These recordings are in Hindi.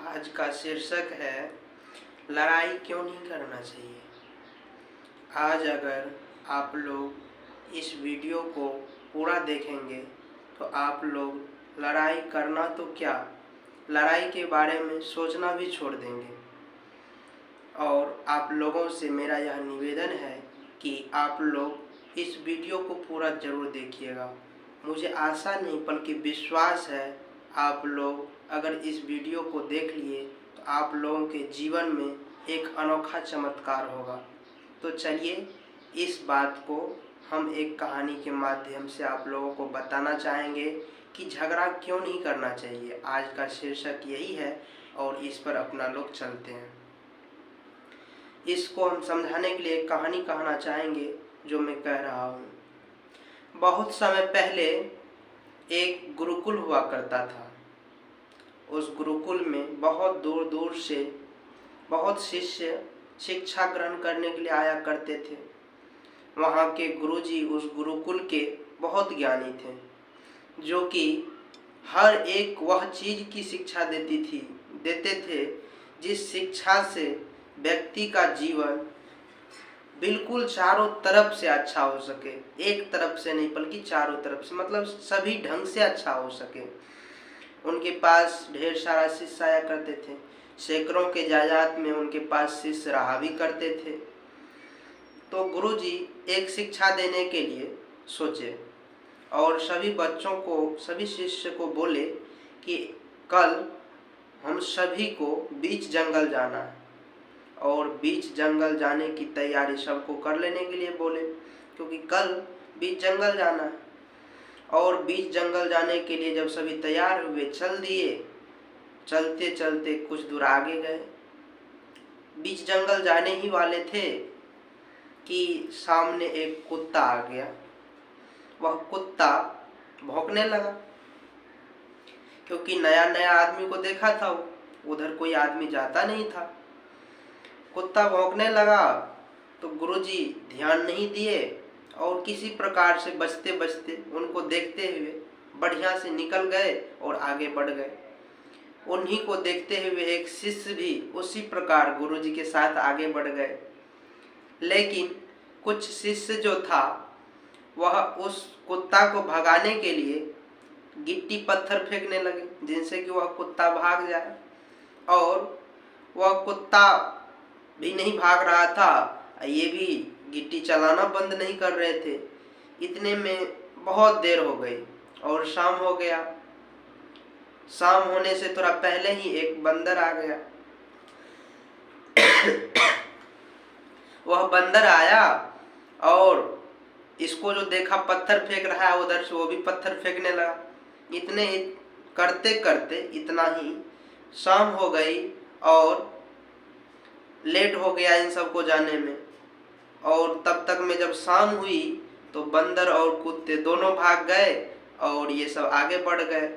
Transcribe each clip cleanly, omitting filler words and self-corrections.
आज का शीर्षक है लड़ाई क्यों नहीं करना चाहिए। आज अगर आप लोग इस वीडियो को पूरा देखेंगे तो आप लोग लड़ाई करना तो क्या, लड़ाई के बारे में सोचना भी छोड़ देंगे। और आप लोगों से मेरा यह निवेदन है कि आप लोग इस वीडियो को पूरा ज़रूर देखिएगा। मुझे आशा नहीं बल्कि विश्वास है, आप लोग अगर इस वीडियो को देख लिए तो आप लोगों के जीवन में एक अनोखा चमत्कार होगा। तो चलिए इस बात को हम एक कहानी के माध्यम से आप लोगों को बताना चाहेंगे कि झगड़ा क्यों नहीं करना चाहिए। आज का शीर्षक यही है और इस पर अपना लोग चलते हैं। इसको हम समझाने के लिए एक कहानी कहना चाहेंगे जो मैं कह रहा हूँ। बहुत समय पहले एक गुरुकुल हुआ करता था। उस गुरुकुल में बहुत दूर दूर से बहुत शिष्य शिक्षा ग्रहण करने के लिए आया करते थे। वहाँ के गुरुजी उस गुरुकुल के बहुत ज्ञानी थे, जो कि हर एक वह चीज़ की शिक्षा देते थे जिस शिक्षा से व्यक्ति का जीवन बिल्कुल चारों तरफ से अच्छा हो सके। एक तरफ से नहीं बल्कि चारों तरफ से, मतलब सभी ढंग से अच्छा हो सके। उनके पास ढेर सारा शिष्य आया करते थे। सैकड़ों के जायदाद में उनके पास शिष्य रहा भी करते थे। तो गुरुजी एक शिक्षा देने के लिए सोचे और सभी बच्चों को, सभी शिष्य को बोले कि कल हम सभी को बीच जंगल जाना है और बीच जंगल जाने की तैयारी सबको कर लेने के लिए बोले, क्योंकि कल बीच जंगल जाना है। और बीच जंगल जाने के लिए जब सभी तैयार हुए, चल दिए। चलते चलते कुछ दूर आगे गए, बीच जंगल जाने ही वाले थे कि सामने एक कुत्ता आ गया। वह कुत्ता भौंकने लगा, क्योंकि नया नया आदमी को देखा था, उधर कोई आदमी जाता नहीं था। कुत्ता भौंकने लगा तो गुरुजी ध्यान नहीं दिए और किसी प्रकार से बचते बचते उनको देखते हुए बढ़िया से निकल गए और आगे बढ़ गए। उन्हीं को देखते हुए एक शिष्य भी उसी प्रकार गुरुजी के साथ आगे बढ़ गए। लेकिन कुछ शिष्य जो था वह उस कुत्ता को भगाने के लिए गिट्टी पत्थर फेंकने लगे, जिनसे कि वह कुत्ता भाग जाए। और वह कुत्ता भी नहीं भाग रहा था, ये भी गिट्टी चलाना बंद नहीं कर रहे थे। इतने में बहुत देर हो गई और शाम हो गया। शाम होने से थोड़ा पहले ही एक बंदर आ गया। वह बंदर आया और इसको जो देखा पत्थर फेंक रहा है उधर से, वो भी पत्थर फेंकने लगा। इतने करते करते इतना ही शाम हो गई और लेट हो गया इन सबको जाने में। और तब तक में जब शाम हुई तो बंदर और कुत्ते दोनों भाग गए और ये सब आगे बढ़ गए।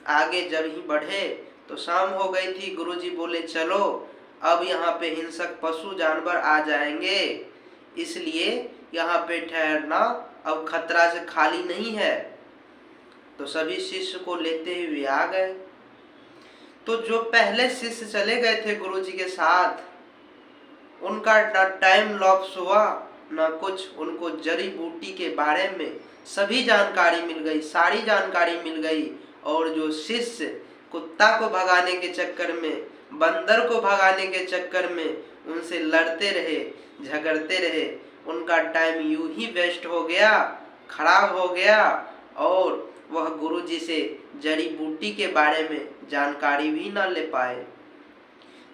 आगे जब ही बढ़े तो शाम हो गई थी। गुरुजी बोले चलो अब यहाँ पे हिंसक पशु जानवर आ जाएंगे, इसलिए यहाँ पे ठहरना अब खतरा से खाली नहीं है। तो सभी शिष्य को लेते हुए आ गए। तो जो पहले शिष्य चले गए थे गुरुजी के साथ, उनका ना टाइम लॉस हुआ ना कुछ। उनको जड़ी बूटी के बारे में सभी जानकारी मिल गई, सारी जानकारी मिल गई। और जो शिष्य कुत्ता को भगाने के चक्कर में, बंदर को भगाने के चक्कर में उनसे लड़ते रहे, झगड़ते रहे, उनका टाइम यूं ही वेस्ट हो गया, खराब हो गया। और वह गुरुजी से जड़ी बूटी के बारे में जानकारी भी ना ले पाए।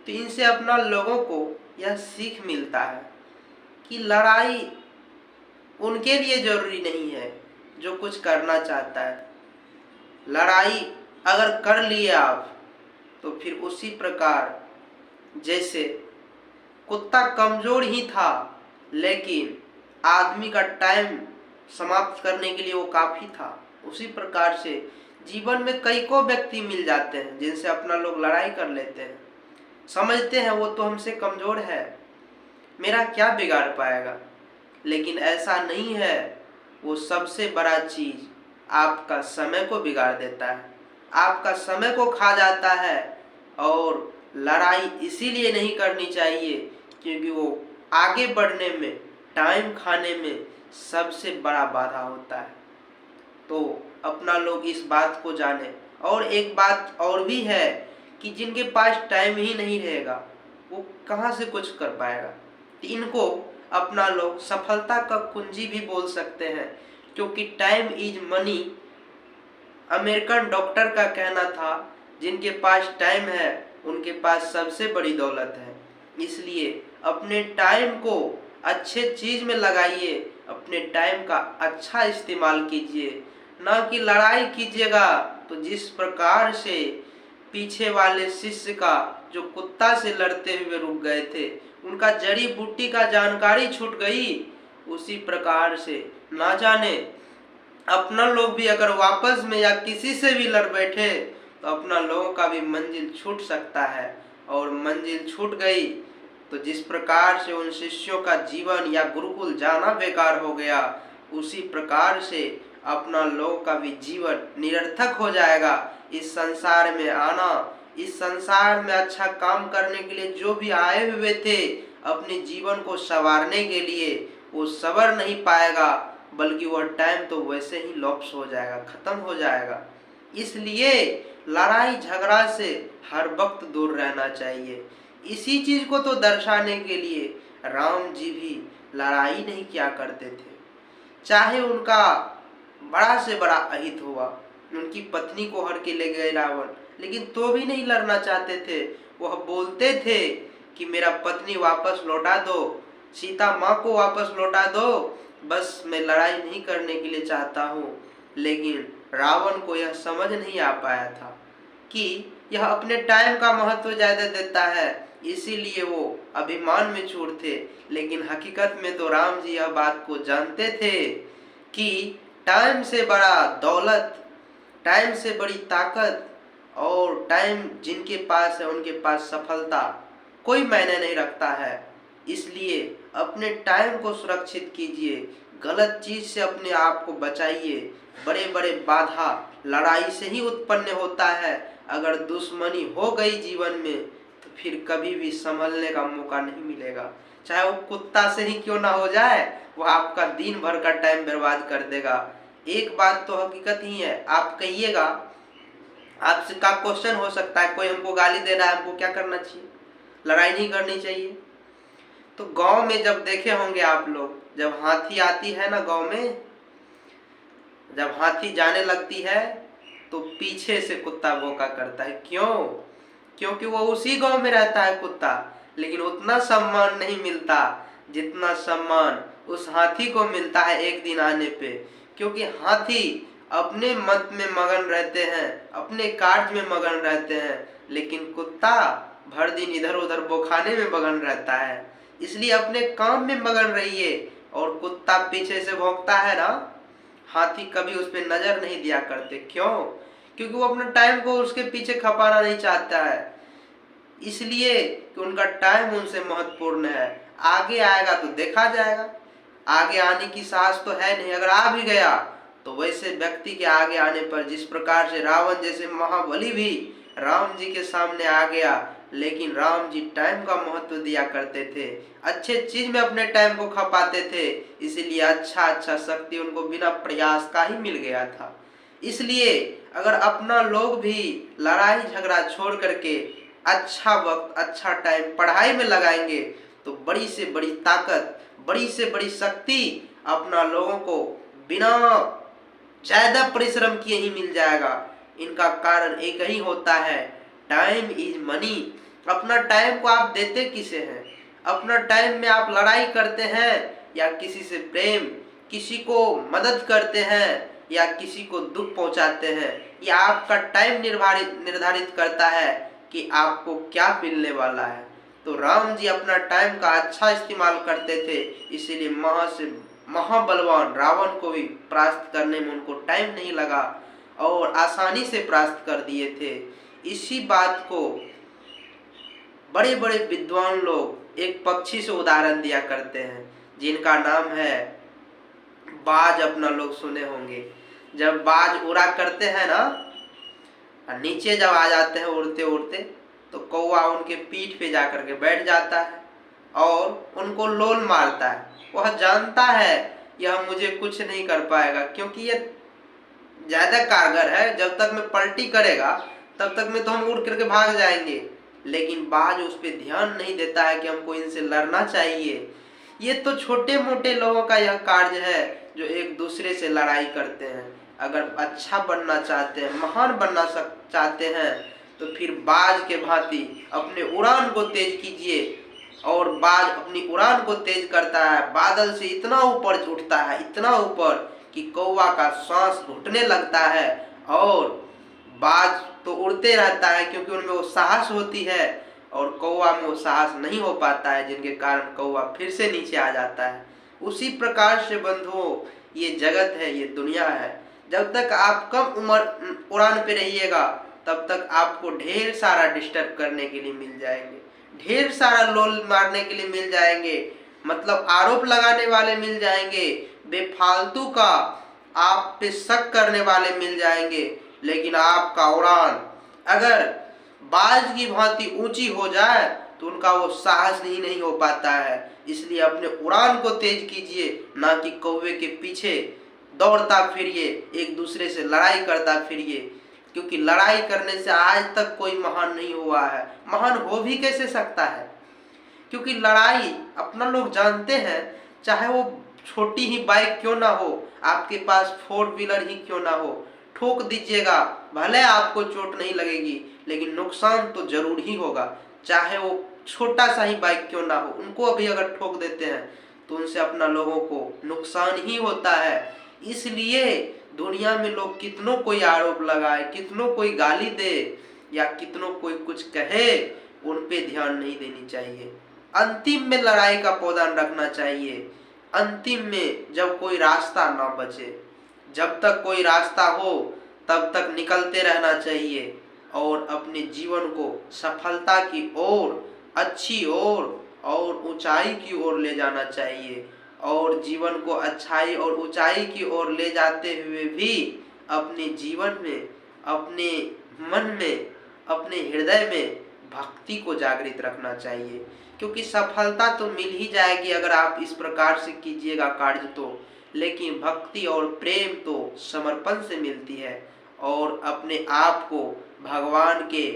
तो इनसे अपना लोगों को यह सीख मिलता है कि लड़ाई उनके लिए जरूरी नहीं है जो कुछ करना चाहता है। लड़ाई अगर कर लिए आप तो फिर उसी प्रकार जैसे कुत्ता कमजोर ही था लेकिन आदमी का टाइम समाप्त करने के लिए वो काफी था, उसी प्रकार से जीवन में कई को व्यक्ति मिल जाते हैं जिनसे अपना लोग लड़ाई कर लेते हैं। समझते हैं वो तो हमसे कमजोर है, मेरा क्या बिगाड़ पाएगा। लेकिन ऐसा नहीं है। वो सबसे बड़ा चीज आपका समय को बिगाड़ देता है, आपका समय को खा जाता है और लड़ाई इसीलिए नहीं करनी चाहिए क्योंकि वो आगे बढ़ने में, टाइम खाने में सबसे बड़ा बाधा होता है। तो अपना लोग इस बात को जाने। और एक बात और भी है कि जिनके पास टाइम ही नहीं रहेगा वो कहाँ से कुछ कर पाएगा। इनको अपना लोग सफलता का कुंजी भी बोल सकते हैं, क्योंकि time is money American doctor का कहना था। जिनके पास टाइम है उनके पास सबसे बड़ी दौलत है। इसलिए अपने टाइम को अच्छे चीज में लगाइए, अपने टाइम का अच्छा इस्तेमाल कीजिए, ना कि लड़ाई कीजिएगा। तो जिस प्रकार से पीछे वाले शिष्य का जो कुत्ता से लड़ते हुए रुक गए थे, उनका जड़ी बूटी का जानकारी छूट गई, उसी प्रकार से ना जाने अपना लोग भी अगर वापस में या किसी से भी लड़ बैठे तो अपना लोगों का भी मंजिल छूट सकता है। और मंजिल छूट गई तो जिस प्रकार से उन शिष्यों का जीवन या गुरुकुल जाना बेकार हो गया, उसी प्रकार से अपना लोगों का भी जीवन निरर्थक हो जाएगा। इस संसार में आना, इस संसार में अच्छा काम करने के लिए जो भी आए हुए थे अपने जीवन को संवारने के लिए, वो संवर नहीं पाएगा, बल्कि वह टाइम तो वैसे ही लॉप्स हो जाएगा, खत्म हो जाएगा। इसलिए लड़ाई झगड़ा से हर वक्त दूर रहना चाहिए। इसी चीज को तो दर्शाने के लिए राम जी भी लड़ाई नहीं किया करते थे। चाहे उनका बड़ा से बड़ा अहित हुआ, उनकी पत्नी को हर के ले गए रावण, लेकिन तो भी नहीं लड़ना चाहते थे। वह बोलते थे कि मेरा पत्नी वापस लौटा दो, सीता माँ को वापस लौटा दो, बस मैं लड़ाई नहीं करने के लिए चाहता हूँ। लेकिन रावण को यह समझ नहीं आ पाया था कि यह अपने टाइम का महत्व ज्यादा देता है, इसीलिए वो अभिमान में चूर थे। लेकिन हकीकत में तो राम जी यह बात को जानते थे कि टाइम से बड़ा दौलत, टाइम से बड़ी ताकत और टाइम जिनके पास है उनके पास सफलता कोई मायने नहीं रखता है। इसलिए अपने टाइम को सुरक्षित कीजिए, गलत चीज से अपने आप को बचाइए। बड़े बड़े बाधा लड़ाई से ही उत्पन्न होता है। अगर दुश्मनी हो गई जीवन में तो फिर कभी भी संभलने का मौका नहीं मिलेगा। चाहे वो कुत्ता से ही क्यों ना हो जाए, वह आपका दिन भर का टाइम बर्बाद कर देगा। एक बात तो हकीकत ही है, आप कहिएगा, आपसे का क्वेश्चन हो सकता है, कोई हमको गाली दे रहा है, हमको क्या करना चाहिए? लड़ाई नहीं करनी चाहिए। तो गांव में जब देखे होंगे आप लोग, जब हाथी आती है ना गांव में, जब हाथी जाने लगती है तो पीछे से कुत्ता भौंका करता है। क्यों? क्योंकि वो उसी गांव में रहता है कुत्ता, लेकिन उतना सम्मान नहीं मिलता जितना सम्मान उस हाथी को मिलता है एक दिन आने पे। क्योंकि हाथी अपने मत में मगन रहते हैं, अपने कार्य में मगन रहते हैं, लेकिन कुत्ता भर दिन इधर उधर बौखाने में मगन रहता है। इसलिए अपने काम में मगन रहिए। और कुत्ता पीछे से भौंकता है ना, हाथी कभी उस पर नजर नहीं दिया करते। क्यों? क्योंकि वो अपने टाइम को उसके पीछे खपाना नहीं चाहता है, इसलिए कि उनका टाइम उनसे महत्वपूर्ण है। आगे आएगा तो देखा जाएगा, आगे आने की साहस तो है नहीं। अगर आ भी गया तो वैसे व्यक्ति के आगे आने पर, जिस प्रकार से रावण जैसे महाबली भी राम जी के सामने आ गया, लेकिन राम जी टाइम का महत्व दिया करते थे, अच्छे चीज में अपने टाइम को खपाते थे, इसीलिए अच्छा शक्ति उनको बिना प्रयास का ही मिल गया था। इसलिए अगर अपना लोग भी लड़ाई झगड़ा छोड़ करके अच्छा वक्त, अच्छा टाइम पढ़ाई में लगाएंगे तो बड़ी से बड़ी ताकत, बड़ी से बड़ी शक्ति अपना लोगों को बिना ज्यादा परिश्रम किए ही मिल जाएगा। इनका कारण एक ही होता है, टाइम इज मनी। अपना टाइम को आप देते किसे हैं? अपना टाइम में आप लड़ाई करते हैं या किसी से प्रेम, किसी को मदद करते हैं या किसी को दुख पहुंचाते हैं? यह आपका टाइम निर्धारित करता है कि आपको क्या मिलने वाला है। तो राम जी अपना टाइम का अच्छा इस्तेमाल करते थे, इसीलिए महाबलवान रावण को भी परास्त करने में उनको टाइम नहीं लगा और आसानी से परास्त कर दिए थे। इसी बात को बड़े बड़े विद्वान लोग एक पक्षी से उदाहरण दिया करते हैं, जिनका नाम है बाज। अपना लोग सुने होंगे, जब बाज उड़ा करते हैं ना, नीचे जब आ जाते हैं उड़ते उड़ते, तो कौवा उनके पीठ पे जा करके बैठ जाता है और उनको लोल मारता है। वह जानता है यह मुझे कुछ नहीं कर पाएगा, क्योंकि यह ज्यादा कारगर है, जब तक मैं पलटी करेगा तब तक में तो हम उड़ करके भाग जाएंगे। लेकिन बाज उस पर ध्यान नहीं देता है कि हमको इनसे लड़ना चाहिए। ये तो छोटे मोटे लोगों का यह कार्य है जो एक दूसरे से लड़ाई करते हैं। अगर अच्छा बनना चाहते हैं, महान बनना चाहते हैं, तो फिर बाज के भांति अपने उड़ान को तेज कीजिए। और बाज अपनी उड़ान को तेज करता है, बादल से इतना ऊपर उठता है, इतना ऊपर कि कौवा का सांस घुटने लगता है। और बाज तो उड़ते रहता है क्योंकि उनमें वो साहस होती है, और कौवा में वो साहस नहीं हो पाता है, जिनके कारण कौवा फिर से नीचे आ जाता है। उसी प्रकार से बंधुओं, ये जगत है, ये दुनिया है। जब तक आप कम उम्र उड़ान पे रहिएगा तब तक आपको ढेर सारा डिस्टर्ब करने के लिए मिल जाएंगे, ढेर सारा लोल मारने के लिए मिल जाएंगे, मतलब आरोप लगाने वाले मिल जाएंगे, बेफालतू का आप पे शक करने वाले मिल जाएंगे। लेकिन आपका उड़ान अगर बाज की भांति ऊंची हो जाए तो उनका वो साहस ही नहीं हो पाता है। इसलिए अपने उड़ान को तेज कीजिए, ना कि कौवे के पीछे दौड़ता फिरिए, एक दूसरे से लड़ाई करता फिरिए। क्योंकि लड़ाई करने से आज तक कोई महान नहीं हुआ है, महान हो भी कैसे सकता है। क्योंकि लड़ाई अपना लोग जानते हैं, चाहे वो छोटी ही बाइक क्यों ना हो, आपके पास 4 व्हीलर ही क्यों ना हो, ठोक दीजिएगा, भले आपको चोट नहीं लगेगी लेकिन नुकसान तो जरूर ही होगा। चाहे वो छोटा सा ही बाइक क्यों ना हो, उनको अभी अगर ठोक देते हैं तो उनसे अपना लोगों को नुकसान ही होता है। इसलिए दुनिया में लोग कितनों कोई आरोप लगाए, कितनों कोई गाली दे या कितनों कोई कुछ कहे, उन पे ध्यान नहीं देनी चाहिए। अंतिम में लड़ाई का पौधान रखना चाहिए, अंतिम में जब कोई रास्ता ना बचे, जब तक कोई रास्ता हो तब तक निकलते रहना चाहिए और अपने जीवन को सफलता की ओर, अच्छी ओर और ऊंचाई की ओर ले जाना चाहिए। और जीवन को अच्छाई और ऊंचाई की ओर ले जाते हुए भी अपने जीवन में, अपने मन में, अपने हृदय में भक्ति को जागृत रखना चाहिए। क्योंकि सफलता तो मिल ही जाएगी अगर आप इस प्रकार से कीजिएगा कार्य तो, लेकिन भक्ति और प्रेम तो समर्पण से मिलती है। और अपने आप को भगवान के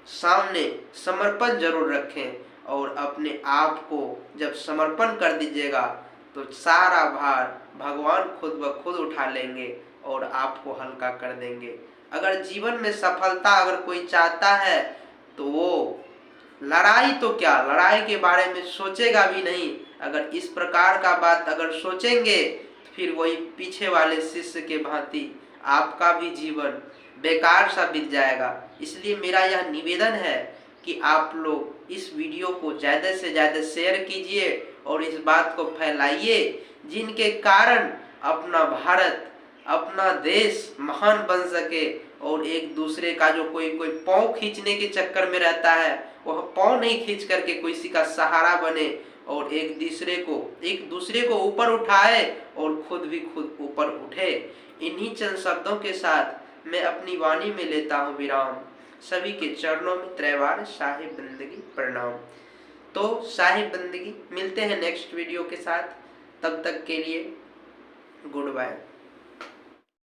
सामने समर्पण जरूर रखें, और अपने आप को जब समर्पण कर दीजिएगा तो सारा भार भगवान खुद ब खुद उठा लेंगे और आपको हल्का कर देंगे। अगर जीवन में सफलता अगर कोई चाहता है तो वो लड़ाई तो क्या, लड़ाई के बारे में सोचेगा भी नहीं। अगर इस प्रकार का बात अगर सोचेंगे फिर वही पीछे वाले शिष्य के भांति आपका भी जीवन बेकार सा बीत जाएगा। इसलिए मेरा यह निवेदन है कि आप लोग इस वीडियो को ज़्यादा से ज़्यादा शेयर कीजिए और इस बात को फैलाइए, जिनके कारण अपना भारत, अपना देश महान बन सके। और एक दूसरे का जो कोई पाँव खींचने के चक्कर में रहता है, वह पाँव नहीं खींच करके किसी का सहारा बने और एक दूसरे को ऊपर उठाए और खुद भी खुद ऊपर उठे। इन्हीं चंद शब्दों के साथ मैं अपनी वाणी में लेता हूँ विराम। सभी के चरणों में त्रैवार साहिब बंदगी प्रणाम। तो साहिब बंदगी, मिलते हैं नेक्स्ट वीडियो के साथ, तब तक के लिए गुड बाय।